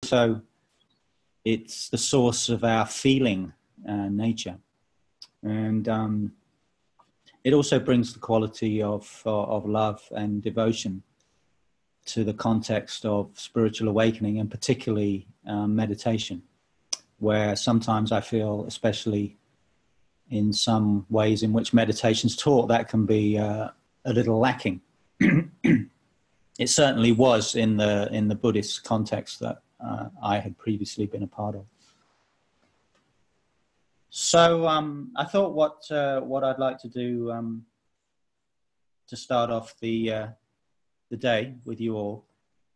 also it's the source of our feeling nature, and it also brings the quality of love and devotion to the context of spiritual awakening, and particularly meditation, where sometimes I feel, especially in some ways in which meditation's taught, that can be a little lacking. It certainly was in the Buddhist context that I had previously been a part of. So I thought what I'd like to do to start off the day with you all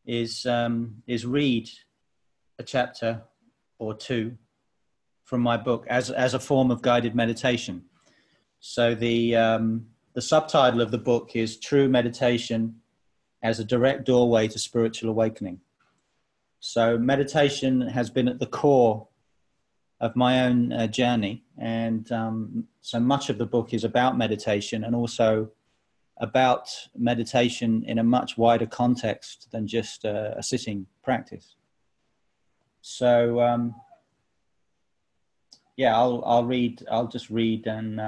is read a chapter or two from my book as a form of guided meditation. So the subtitle of the book is True Meditation as a Direct Doorway to Spiritual Awakening. So meditation has been at the core of my own journey, and so much of the book is about meditation, and also about meditation in a much wider context than just a sitting practice. So yeah, I'll just read, and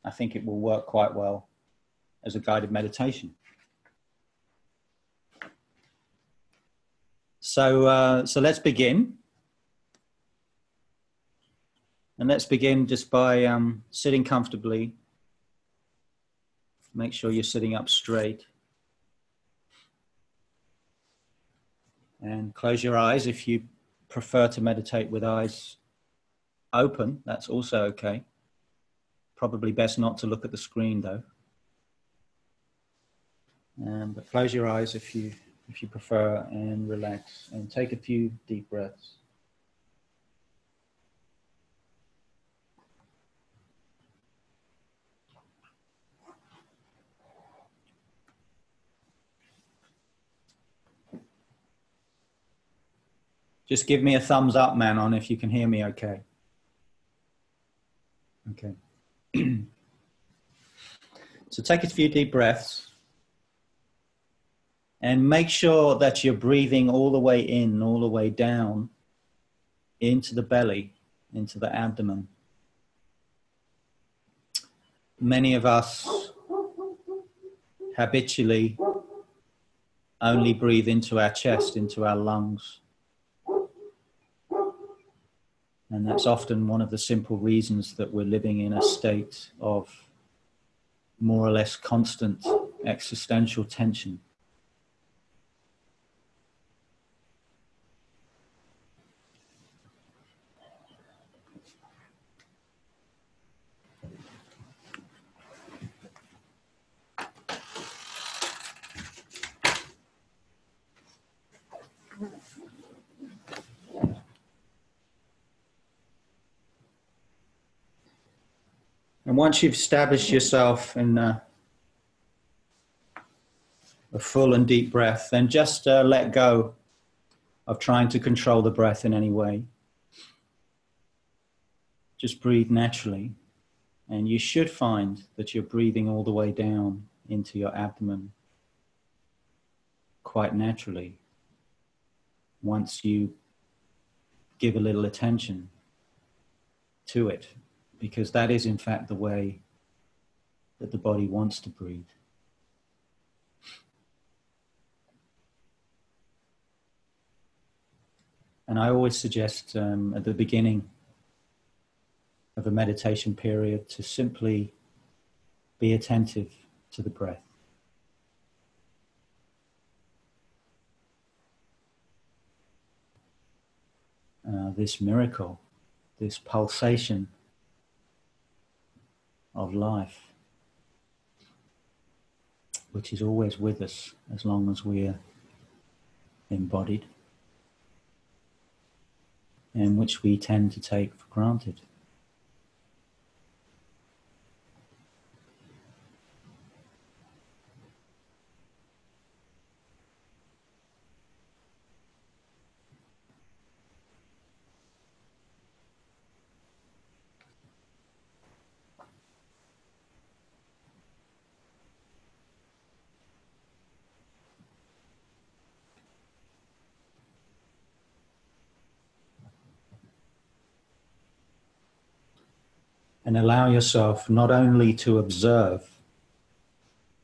I think it will work quite well as a guided meditation. So let's begin. And let's begin just by sitting comfortably. Make sure you're sitting up straight. And close your eyes if you prefer to meditate with eyes open. That's also okay. Probably best not to look at the screen though. But close your eyes if you prefer, and relax and take a few deep breaths. Just give me a thumbs up, Manon, if you can hear me okay. Okay. So take a few deep breaths and make sure that you're breathing all the way in, all the way down into the belly, into the abdomen. Many of us habitually only breathe into our chest, into our lungs. And that's often one of the simple reasons that we're living in a state of more or less constant existential tension. And once you've established yourself in a full and deep breath, then just let go of trying to control the breath in any way. Just breathe naturally, and you should find that you're breathing all the way down into your abdomen quite naturally once you give a little attention to it. Because that is in fact the way that the body wants to breathe. And I always suggest at the beginning of a meditation period to simply be attentive to the breath. This miracle, this pulsation of life, which is always with us as long as we're embodied, and which we tend to take for granted. And allow yourself not only to observe,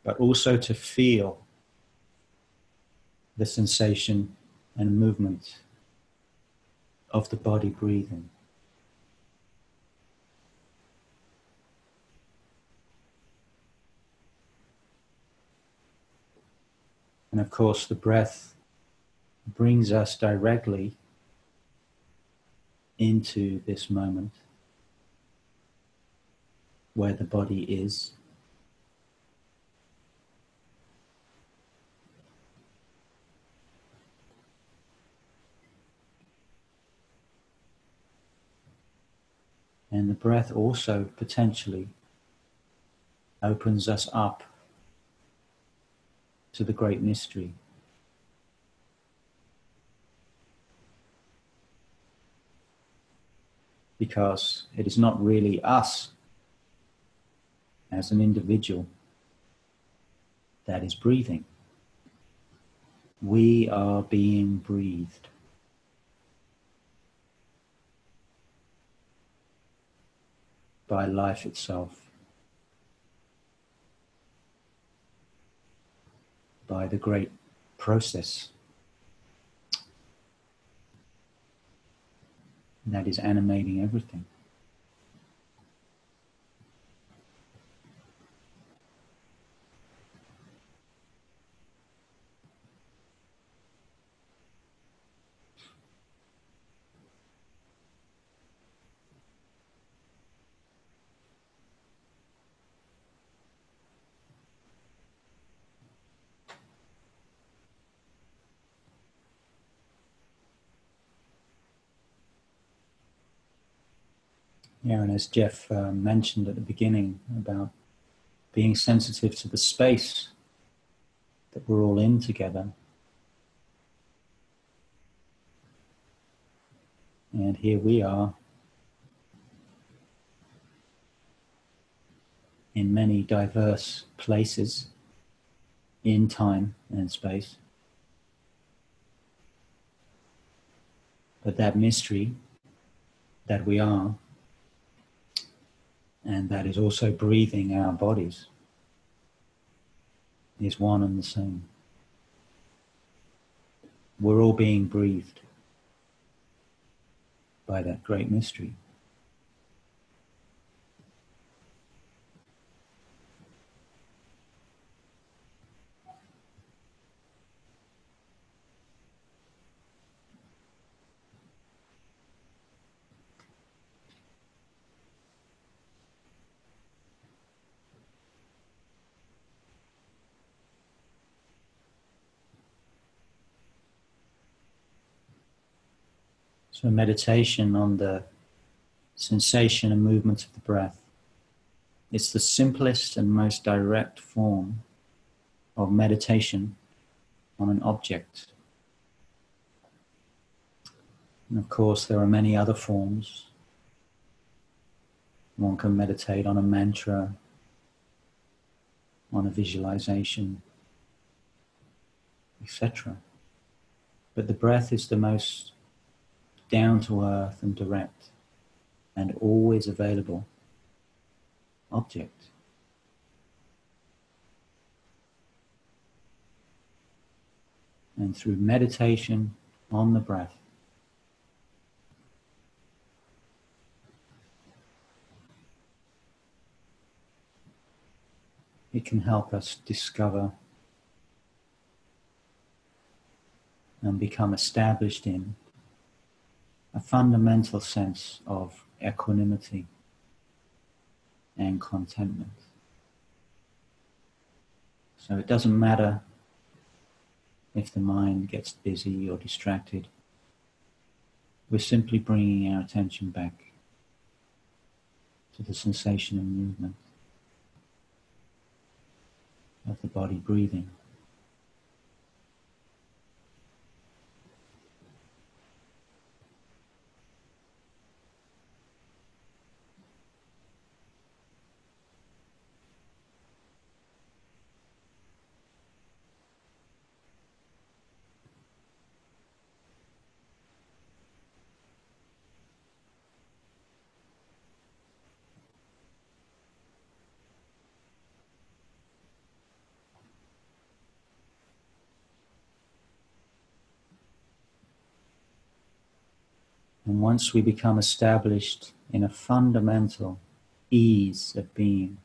but also to feel the sensation and movement of the body breathing. And of course, the breath brings us directly into this moment where the body is. And the breath also potentially opens us up to the great mystery. Because it is not really us as an individual that is breathing. We are being breathed. By life itself. By the great process that is animating everything. Yeah, and as Jeff mentioned at the beginning about being sensitive to the space that we're all in together. And here we are in many diverse places in time and space. But that mystery that we are, and that is also breathing our bodies, is one and the same. We're all being breathed by that great mystery. So meditation on the sensation and movement of the breath. It's the simplest and most direct form of meditation on an object. And of course, there are many other forms. One can meditate on a mantra, on a visualization, etc. But the breath is the most down to earth and direct and always available object. And through meditation on the breath, it can help us discover and become established in a fundamental sense of equanimity and contentment. So it doesn't matter if the mind gets busy or distracted. We're simply bringing our attention back to the sensation and movement of the body breathing. And once we become established in a fundamental ease of being,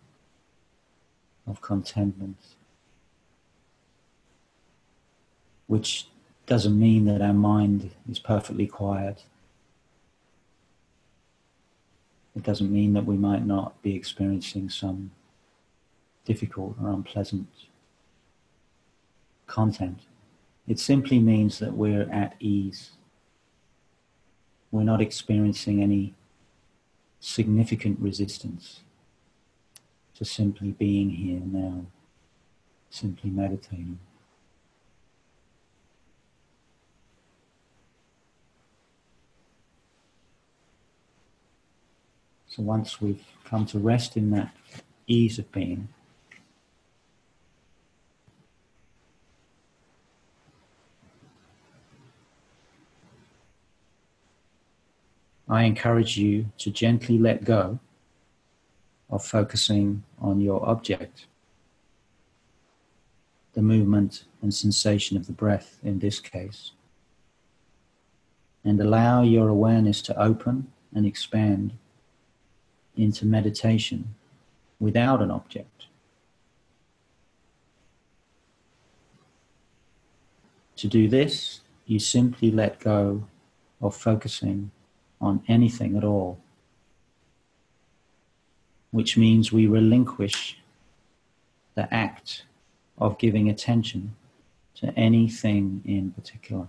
of contentment, which doesn't mean that our mind is perfectly quiet. It doesn't mean that we might not be experiencing some difficult or unpleasant content. It simply means that we're at ease. We're not experiencing any significant resistance to simply being here now, simply meditating. So once we've come to rest in that ease of being, I encourage you to gently let go of focusing on your object, the movement and sensation of the breath in this case, and allow your awareness to open and expand into meditation without an object. To do this, you simply let go of focusing on anything at all, which means we relinquish the act of giving attention to anything in particular.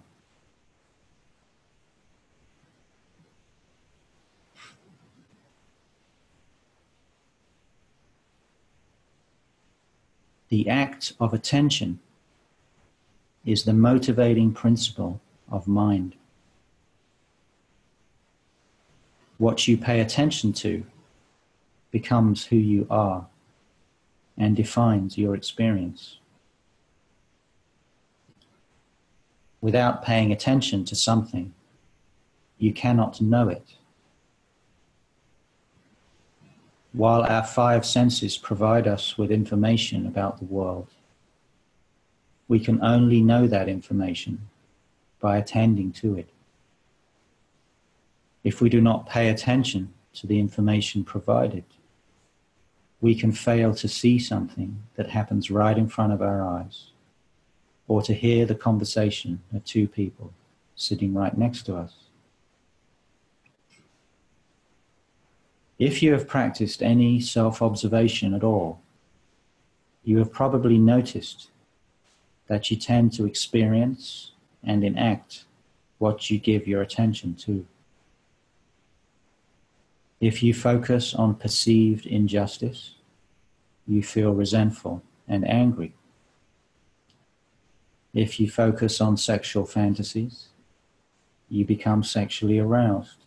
The act of attention is the motivating principle of mind. What you pay attention to becomes who you are and defines your experience. Without paying attention to something, you cannot know it. While our five senses provide us with information about the world, we can only know that information by attending to it. If we do not pay attention to the information provided, we can fail to see something that happens right in front of our eyes, or to hear the conversation of two people sitting right next to us. If you have practiced any self-observation at all, you have probably noticed that you tend to experience and enact what you give your attention to. If you focus on perceived injustice, you feel resentful and angry. If you focus on sexual fantasies, you become sexually aroused.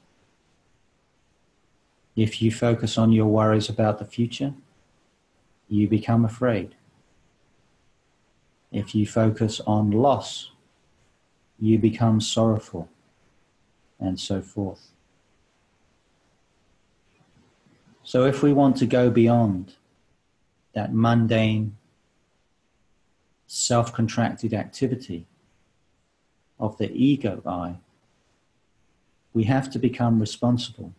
If you focus on your worries about the future, you become afraid. If you focus on loss, you become sorrowful, and so forth. So if we want to go beyond that mundane, self-contracted activity of the ego I, we have to become responsible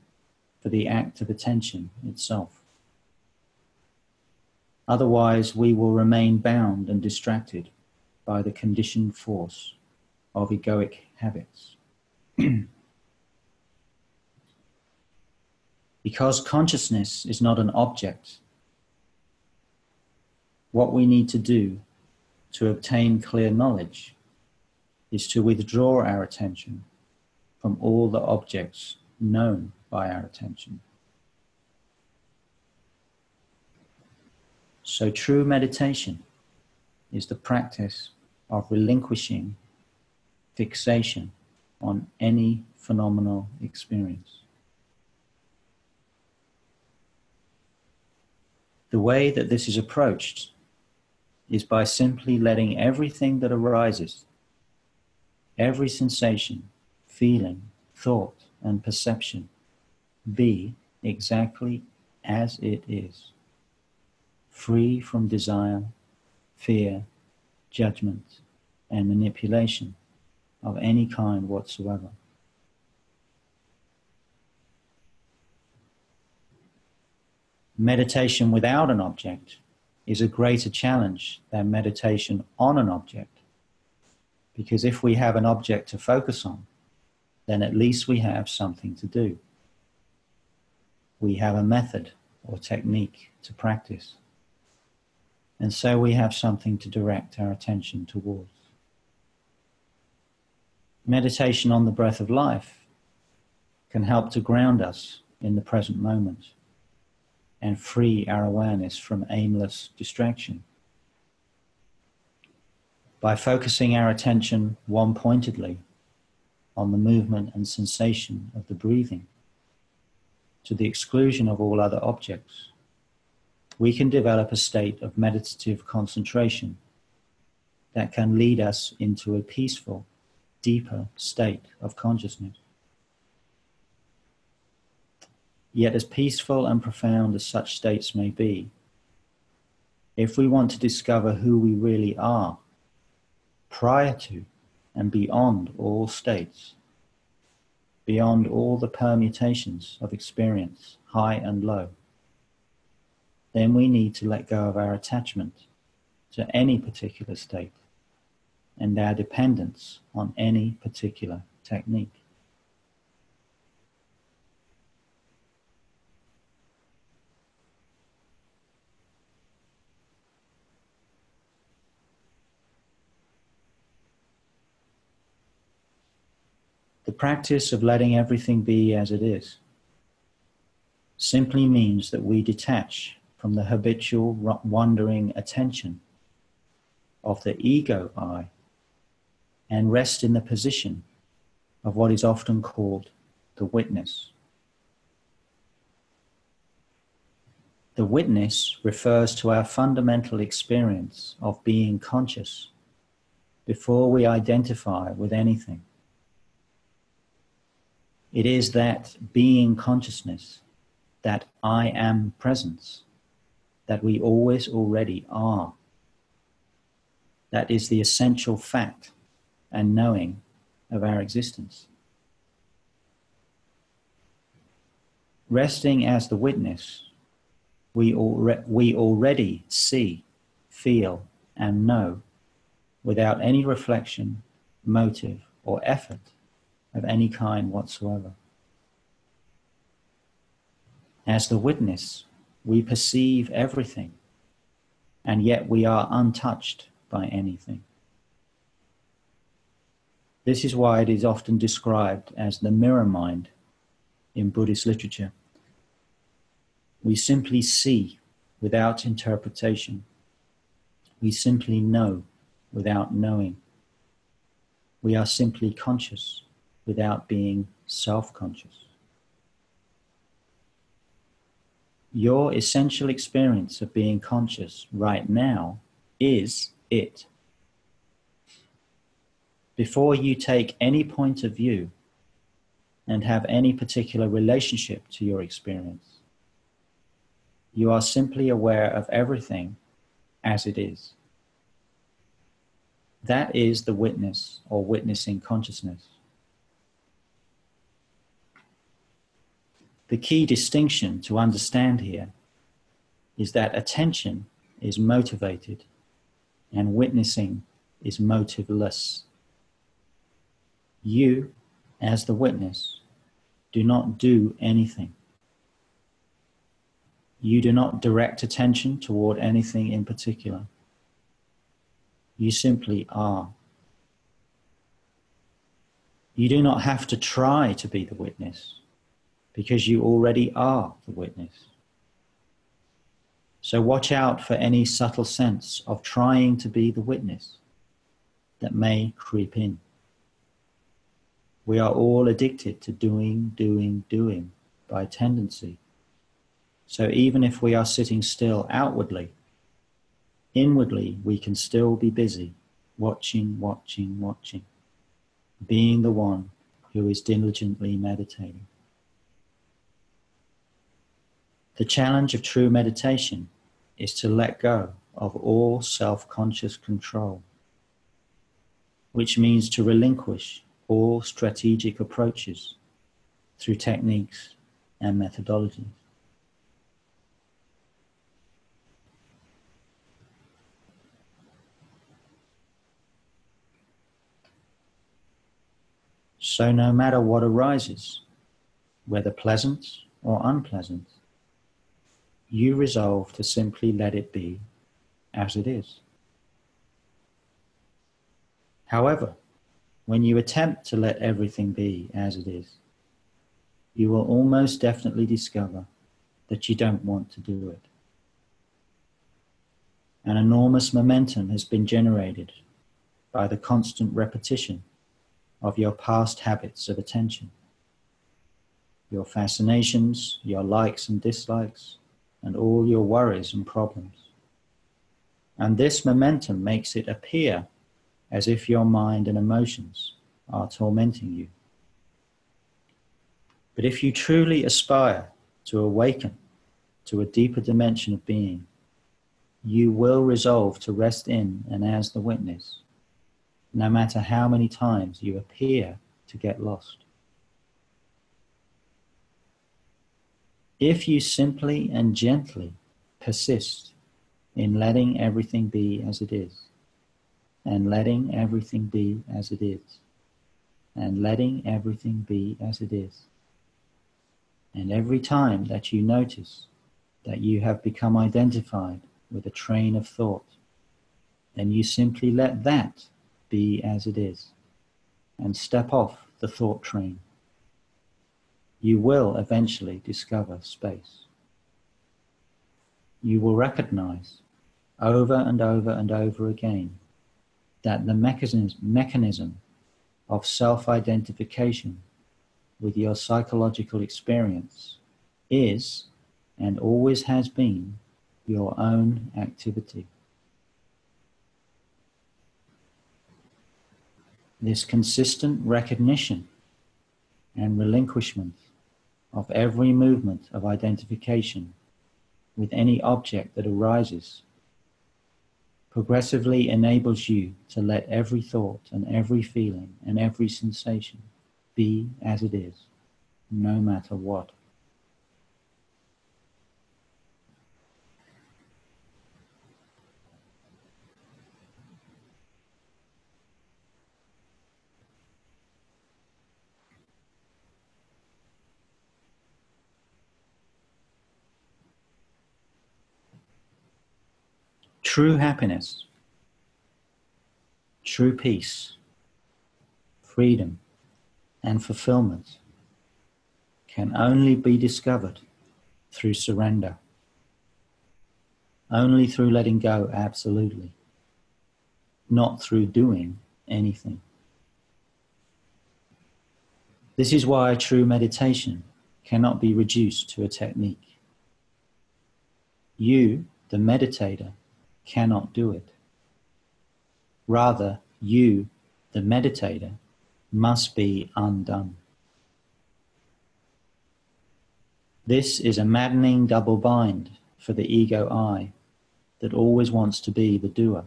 for the act of attention itself. Otherwise, we will remain bound and distracted by the conditioned force of egoic habits. Because consciousness is not an object, what we need to do to obtain clear knowledge is to withdraw our attention from all the objects known by our attention. So true meditation is the practice of relinquishing fixation on any phenomenal experience. The way that this is approached is by simply letting everything that arises, every sensation, feeling, thought, and perception be exactly as it is, free from desire, fear, judgment, and manipulation of any kind whatsoever. Meditation without an object is a greater challenge than meditation on an object, because if we have an object to focus on, then at least we have something to do. We have a method or technique to practice, and so we have something to direct our attention towards. Meditation on the breath of life can help to ground us in the present moment and free our awareness from aimless distraction. By focusing our attention one-pointedly on the movement and sensation of the breathing, to the exclusion of all other objects, we can develop a state of meditative concentration that can lead us into a peaceful, deeper state of consciousness. Yet as peaceful and profound as such states may be, if we want to discover who we really are, prior to and beyond all states, beyond all the permutations of experience, high and low, then we need to let go of our attachment to any particular state and our dependence on any particular technique. The practice of letting everything be as it is simply means that we detach from the habitual wandering attention of the ego I and rest in the position of what is often called the witness. The witness refers to our fundamental experience of being conscious before we identify with anything. It is that being consciousness, that I am presence, that we always already are. That is the essential fact and knowing of our existence. Resting as the witness, we already see, feel, and know without any reflection, motive, or effort of any kind whatsoever. As the witness, we perceive everything, and yet we are untouched by anything. This is why it is often described as the mirror mind in Buddhist literature. We simply see without interpretation. We simply know without knowing. We are simply conscious without being self-conscious. Your essential experience of being conscious right now is it. Before you take any point of view and have any particular relationship to your experience, you are simply aware of everything as it is. That is the witness or witnessing consciousness. The key distinction to understand here is that attention is motivated and witnessing is motiveless. You, as the witness, do not do anything. You do not direct attention toward anything in particular. You simply are. You do not have to try to be the witness, because you already are the witness. So watch out for any subtle sense of trying to be the witness that may creep in. We are all addicted to doing by tendency. So even if we are sitting still outwardly, inwardly we can still be busy, watching, being the one who is diligently meditating. The challenge of true meditation is to let go of all self-conscious control, which means to relinquish all strategic approaches through techniques and methodologies. So no matter what arises, whether pleasant or unpleasant, you resolve to simply let it be as it is. However, when you attempt to let everything be as it is, you will almost definitely discover that you don't want to do it. An enormous momentum has been generated by the constant repetition of your past habits of attention, your fascinations, your likes and dislikes, and all your worries and problems. And this momentum makes it appear as if your mind and emotions are tormenting you. But if you truly aspire to awaken to a deeper dimension of being, you will resolve to rest in and as the witness, no matter how many times you appear to get lost. If you simply and gently persist in letting everything be as it is, and letting everything be as it is, and letting everything be as it is, and every time that you notice that you have become identified with a train of thought, then you simply let that be as it is, and step off the thought train. You will eventually discover space. You will recognize over and over and over again that the mechanism of self-identification with your psychological experience is and always has been your own activity. This consistent recognition and relinquishment of every movement of identification with any object that arises progressively enables you to let every thought and every feeling and every sensation be as it is, no matter what. True happiness, true peace, freedom, and fulfillment can only be discovered through surrender, only through letting go absolutely, not through doing anything. This is why true meditation cannot be reduced to a technique. You, the meditator, cannot do it. Rather, you, the meditator, must be undone. This is a maddening double bind for the ego I that always wants to be the doer.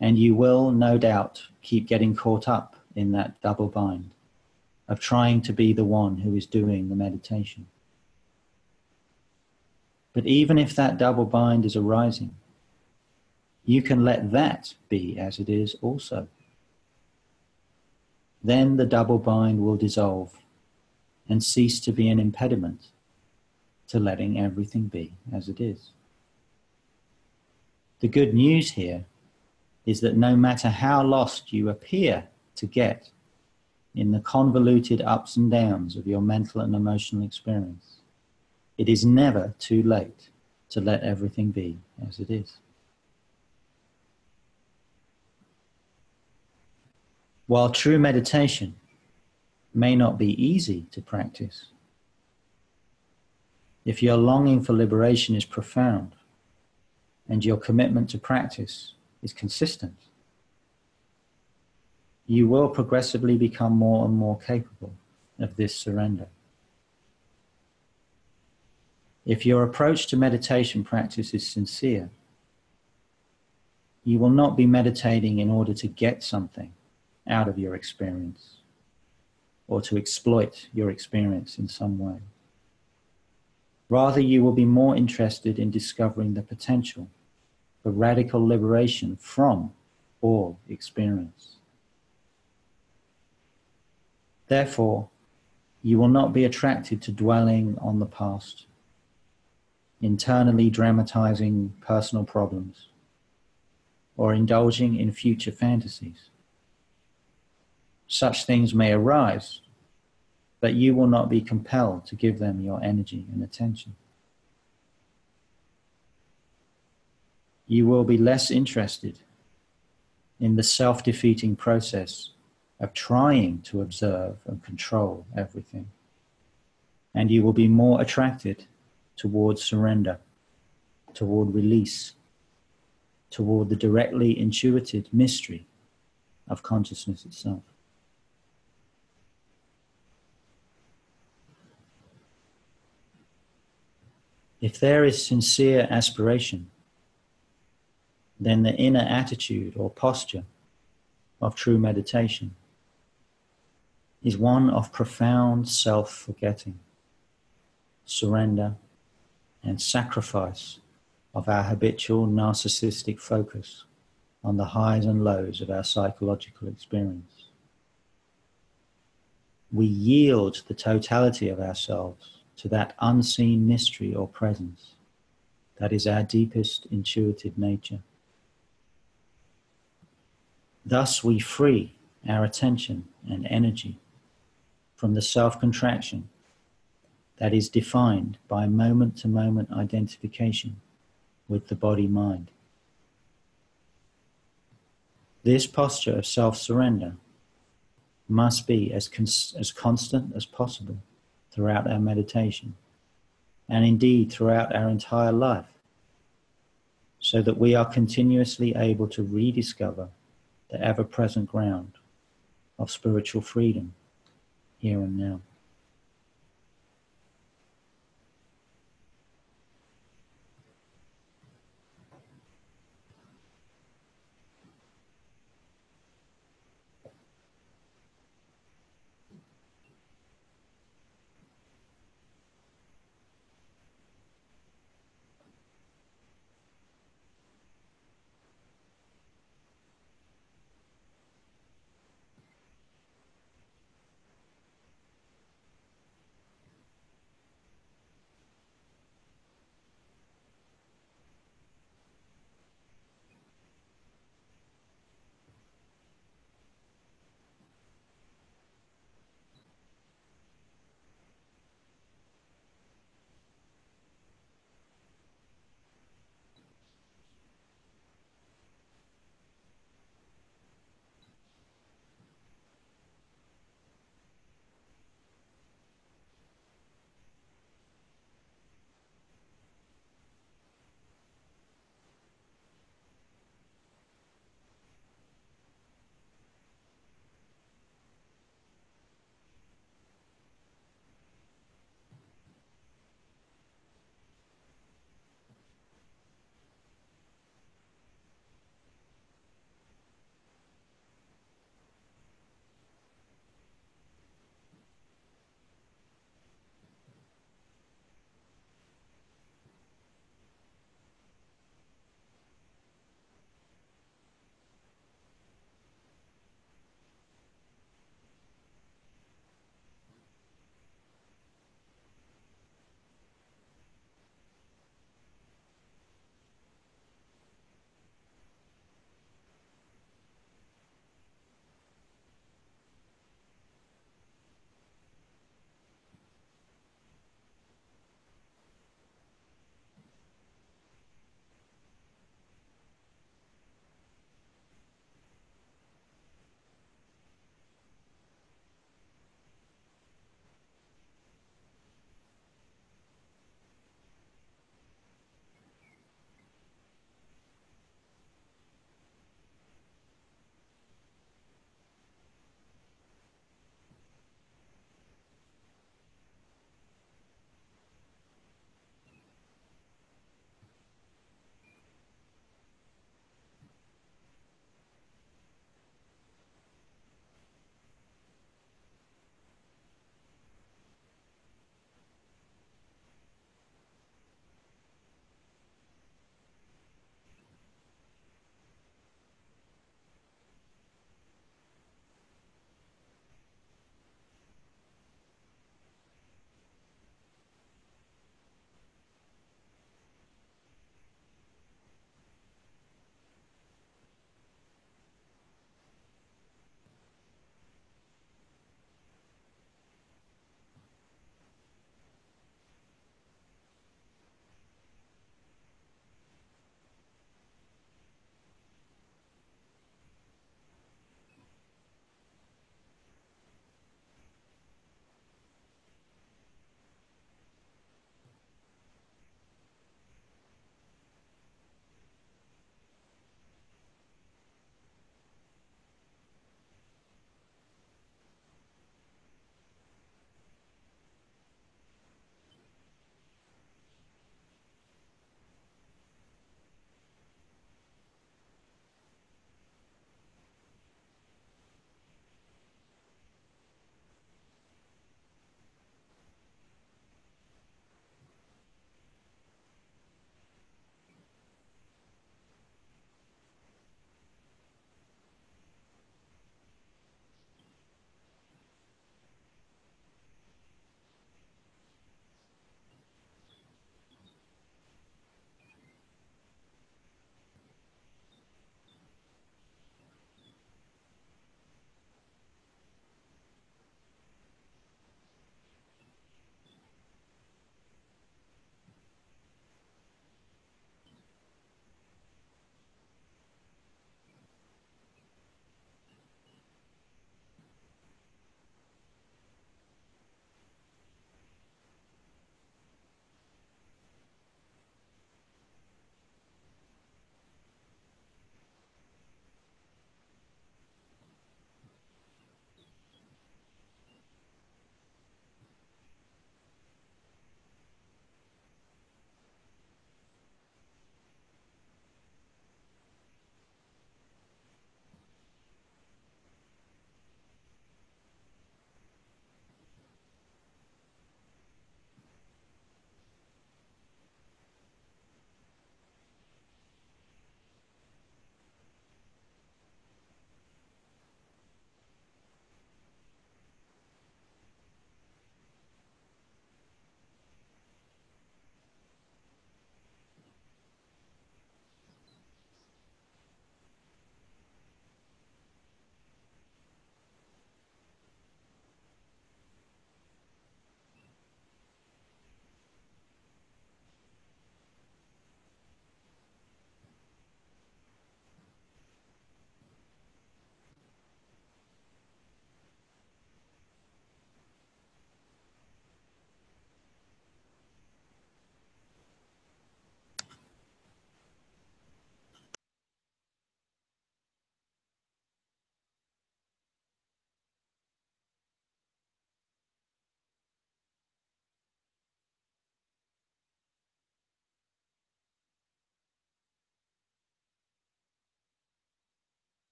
And you will, no doubt, keep getting caught up in that double bind of trying to be the one who is doing the meditation. But even if that double bind is arising, you can let that be as it is also. Then the double bind will dissolve and cease to be an impediment to letting everything be as it is. The good news here is that no matter how lost you appear to get in the convoluted ups and downs of your mental and emotional experience, it is never too late to let everything be as it is. While true meditation may not be easy to practice, if your longing for liberation is profound and your commitment to practice is consistent, you will progressively become more and more capable of this surrender. If your approach to meditation practice is sincere, you will not be meditating in order to get something out of your experience or to exploit your experience in some way. Rather, you will be more interested in discovering the potential for radical liberation from all experience. Therefore, you will not be attracted to dwelling on the past, internally dramatizing personal problems, or indulging in future fantasies. Such things may arise, but you will not be compelled to give them your energy and attention. You will be less interested in the self-defeating process of trying to observe and control everything. And you will be more attracted toward surrender, toward release, toward the directly intuited mystery of consciousness itself. If there is sincere aspiration, then the inner attitude or posture of true meditation is one of profound self-forgetting, surrender, and sacrifice of our habitual narcissistic focus on the highs and lows of our psychological experience. We yield the totality of ourselves to that unseen mystery or presence that is our deepest intuitive nature. Thus we free our attention and energy from the self-contraction that is defined by moment-to-moment identification with the body-mind. This posture of self-surrender must be as constant as possible throughout our meditation, and indeed throughout our entire life, so that we are continuously able to rediscover the ever-present ground of spiritual freedom here and now.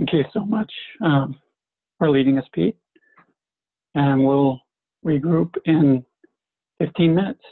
Thank you so much for leading us, Pete. And we'll regroup in 15 minutes.